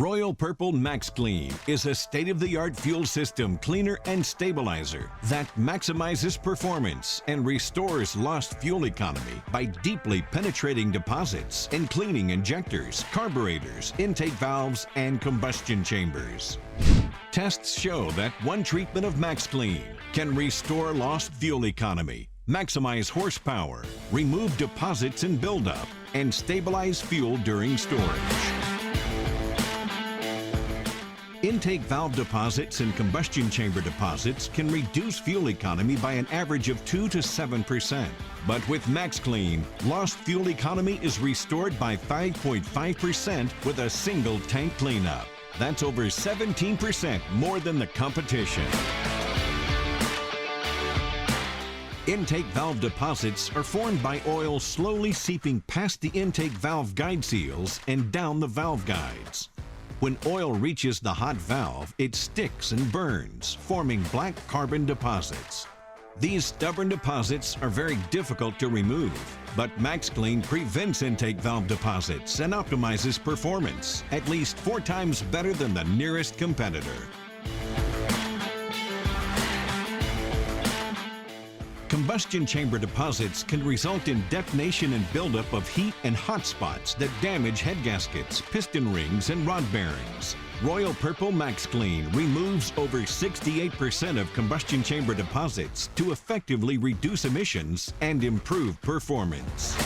Royal Purple Max Clean is a state-of-the-art fuel system cleaner and stabilizer that maximizes performance and restores lost fuel economy by deeply penetrating deposits and cleaning injectors, carburetors, intake valves, and combustion chambers. Tests show that one treatment of Max Clean can restore lost fuel economy, maximize horsepower, remove deposits and buildup, and stabilize fuel during storage. Intake valve deposits and combustion chamber deposits can reduce fuel economy by an average of 2 to 7%. But with Max Clean, lost fuel economy is restored by 5.5% with a single tank cleanup. That's over 17% more than the competition. Intake valve deposits are formed by oil slowly seeping past the intake valve guide seals and down the valve guides. When oil reaches the hot valve, it sticks and burns, forming black carbon deposits. These stubborn deposits are very difficult to remove, but Max Clean prevents intake valve deposits and optimizes performance, at least 4 times better than the nearest competitor. Combustion chamber deposits can result in detonation and buildup of heat and hot spots that damage head gaskets, piston rings, and rod bearings. Royal Purple Max Clean removes over 68% of combustion chamber deposits to effectively reduce emissions and improve performance.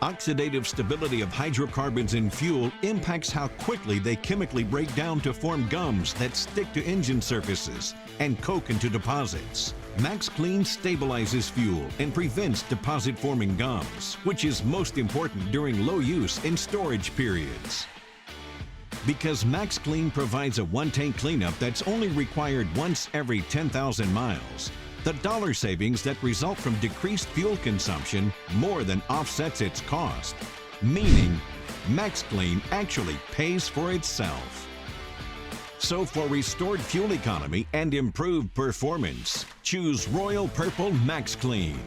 Oxidative stability of hydrocarbons in fuel impacts how quickly they chemically break down to form gums that stick to engine surfaces and coke into deposits. Max Clean stabilizes fuel and prevents deposit-forming gums, which is most important during low use and storage periods. Because Max Clean provides a one-tank cleanup that's only required once every 10,000 miles, the dollar savings that result from decreased fuel consumption more than offsets its cost, meaning Max Clean actually pays for itself. So for restored fuel economy and improved performance, choose Royal Purple Max Clean.